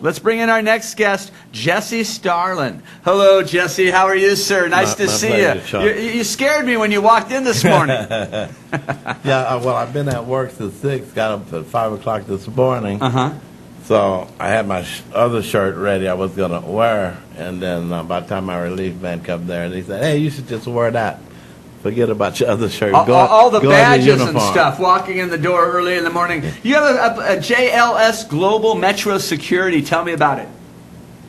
Let's bring in our next guest, Jessie Starlin. Hello, Jessie. How are you, sir? Nice to see you. You scared me when you walked in this morning. Yeah, well, I've been at work since 6, got up at 5 o'clock this morning. So I had my other shirt ready I was going to wear, and then by the time my relief man come there, and he said, hey, you should just wear that. Forget about your other shirt. All the badges and stuff, walking in the door early in the morning. You have a JLS Global Metro Security. Tell me about it.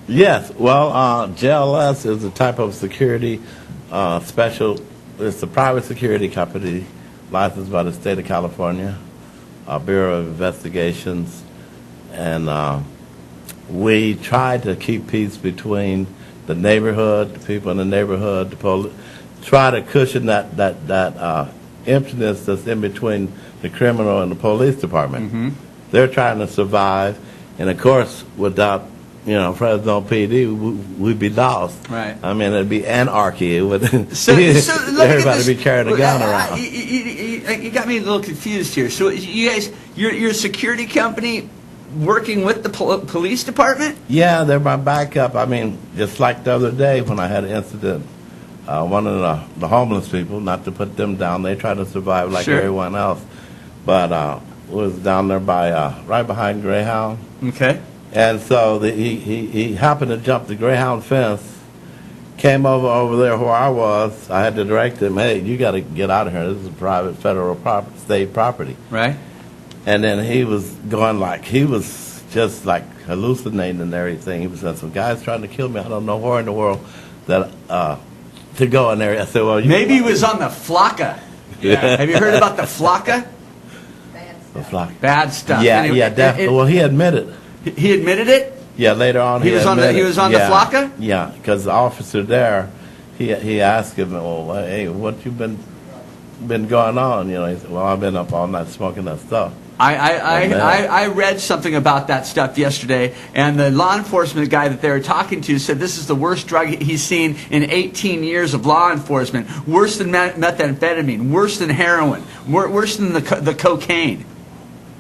Yes. Well, JLS is a type of security special. It's a private security company licensed by the state of California, Bureau of Investigations. And we try to keep peace between the neighborhood, the people in the neighborhood, the police. Try to cushion that emptiness that's in between the criminal and the police department. They're trying to survive, and of course, without Fresno PD, we'd be lost. Right. I mean, it'd be anarchy. So Everybody be carrying a gun around. You got me a little confused here. So you guys, you're a security company working with the police department? Yeah, they're my backup. I mean, just like the other day when I had an incident. One of the homeless people, not to put them down, they try to survive like everyone else. But was down there by right behind Greyhound. Okay. And so he happened to jump the Greyhound fence, came over there where I was. I had to direct him, hey, you got to get out of here. This is private federal state property. Right. And then he was going like, he was just like hallucinating and everything. He was saying, some guy's trying to kill me. I don't know where in the world that... to go in there. I said, well, maybe he was on the Flocka. Yeah. Have you heard about the Flocka? The Flocka. Bad stuff. Yeah, anyway, definitely. Well, he admitted. He admitted it? Yeah, later on he was on the the Flocka? Yeah, because the officer there, he asked him, well, hey, what you been going on? He said, well, I've been up all night smoking that stuff. I read something about that stuff yesterday, and the law enforcement guy that they were talking to said this is the worst drug he's seen in 18 years of law enforcement. Worse than methamphetamine, worse than heroin, worse than the cocaine.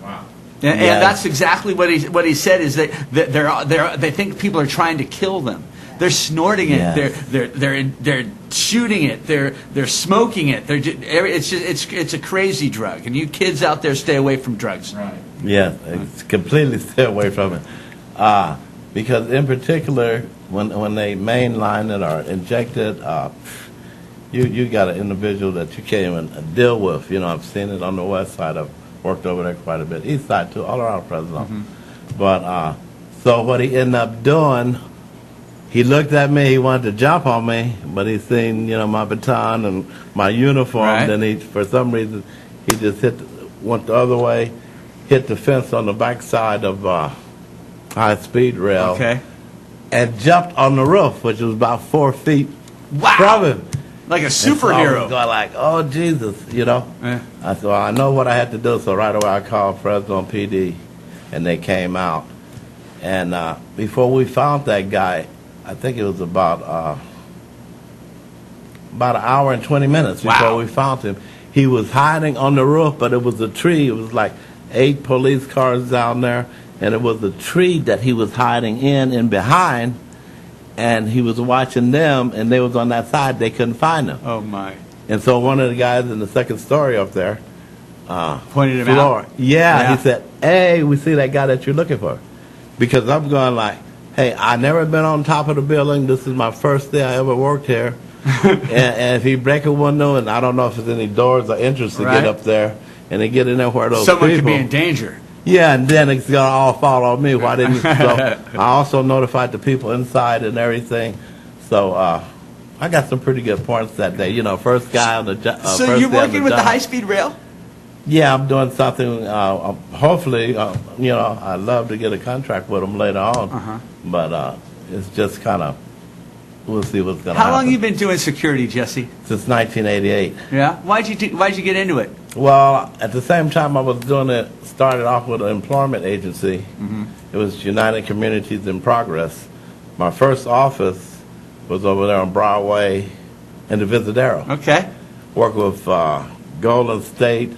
Wow. And that's exactly what he said. Is that they think people are trying to kill them. They're snorting it. Yes. They're shooting it. They're smoking it. It's a crazy drug. And you kids out there, stay away from drugs. Right. Yeah, completely stay away from it. Because in particular, when they mainline it or inject it, you got an individual that you can't even deal with. I've seen it on the west side. I've worked over there quite a bit. East side too, all around Fresno. But so what he ended up doing. He looked at me. He wanted to jump on me, but he seen my baton and my uniform. Right. Then for some reason, he just went the other way, hit the fence on the backside of high-speed rail, and jumped on the roof, which was about 4 feet from him. Like a superhero. So I was going like, oh Jesus, Yeah. I said, well, I know what I had to do, so right away I called Fresno PD, and they came out. And before we found that guy. I think it was about an hour and 20 minutes before we found him. He was hiding on the roof, but it was a tree. It was like 8 police cars down there, and it was a tree that he was hiding in and behind, and he was watching them, and they was on that side. They couldn't find him. Oh, my. And so one of the guys in the second story up there pointed him out? Yeah, he said, hey, we see that guy that you're looking for. Because I'm going like, hey, I never been on top of the building. This is my first day I ever worked here. and if he break a window, and I don't know if there's any doors or entrance to get up there, and they get in there where those someone people, could be in danger. Yeah, and then it's gonna all fall on me. Why didn't you? So I also notified the people inside and everything. So I got some pretty good points that day. First guy on the job. So you're working with the high-speed rail? Yeah, I'm doing something. Hopefully, I'd love to get a contract with them later on. But it's just kind of, we'll see what's going to happen. How long you been doing security, Jesse? Since 1988. Yeah. Why'd you get into it? Well, at the same time I was doing it, started off with an employment agency. It was United Communities in Progress. My first office was over there on Broadway in the Visadero. Okay. Worked with Golden State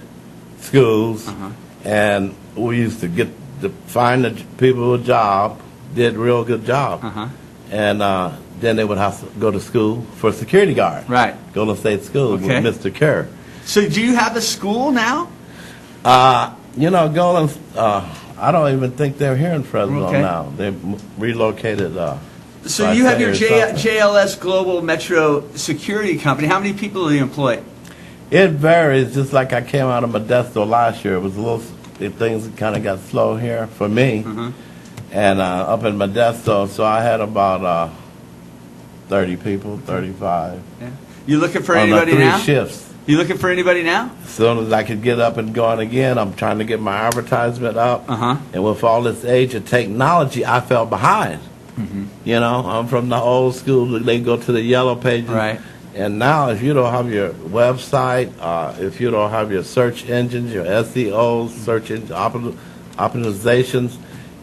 schools, and we used to find the people a job, did a real good job. Uh-huh. And then they would have to go to school for security guard. Right. Golden State School Okay. with Mr. Kerr. So do you have a school now? Golden, I don't even think they're here in Fresno Okay. now. They relocated. So you have your last year or something. JLS Global Metro Security Company. How many people do you employ? It varies. Just like I came out of Modesto last year, it was a little. Things kind of got slow here for me, Mhm. and up in Modesto, so I had about 30 people, 35. Yeah. You looking for on the anybody 3 now? shifts. You looking for anybody now? As soon as I could get up and going again, I'm trying to get my advertisement up. Uh-huh. And with all this age of technology, I fell behind. You know, I'm from the old school. They go to the yellow pages. Right. And now, if you don't have your website, if you don't have your search engines, your SEO, search engine optimizations,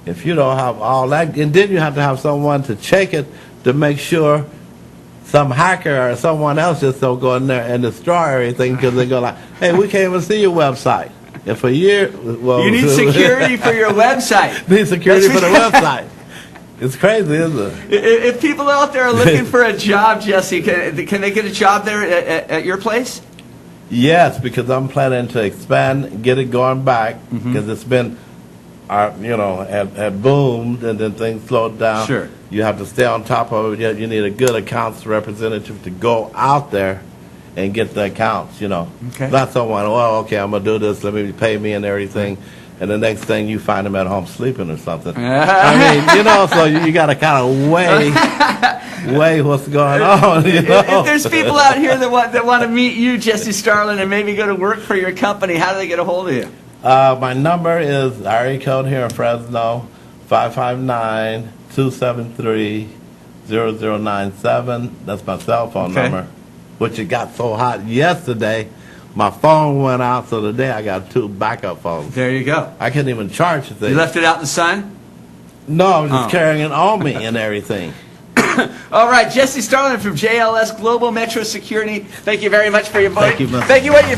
if you don't have all that, and then you have to have someone to check it to make sure some hacker or someone else just don't go in there and destroy everything because they go like, hey, we can't even see your website. And for years, well, You need security for your website. need security for the website. It's crazy, isn't it? If people out there are looking for a job, Jesse, can they get a job there at your place? Yes, because I'm planning to expand, get it going back, because it's been, had boomed and then things slowed down. Sure. You have to stay on top of it. You need a good accounts representative to go out there and get the accounts, Okay. Not someone, okay, I'm going to do this, let me pay me and everything. And the next thing you find them at home sleeping or something. I mean, so you got to kind of weigh what's going on. If there's people out here that want to meet you, Jessie Starlin, and maybe go to work for your company, how do they get a hold of you? My number is area code here in Fresno, 559-273-0097. That's my cell phone number, which it got so hot yesterday. My phone went out, so today I got 2 backup phones. There you go. I couldn't even charge the thing. You left it out in the sun? No, I was just carrying it on me and everything. All right, Jessie Starlin from JLS Global Metro Security. Thank you very much for your vote. Thank you, man. Thank you. Where are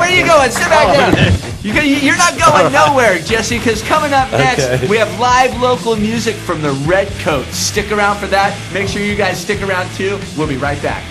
you going? Sit back down. You're not going nowhere, Jessie, because coming up next, we have live local music from the Redcoats. Stick around for that. Make sure you guys stick around, too. We'll be right back.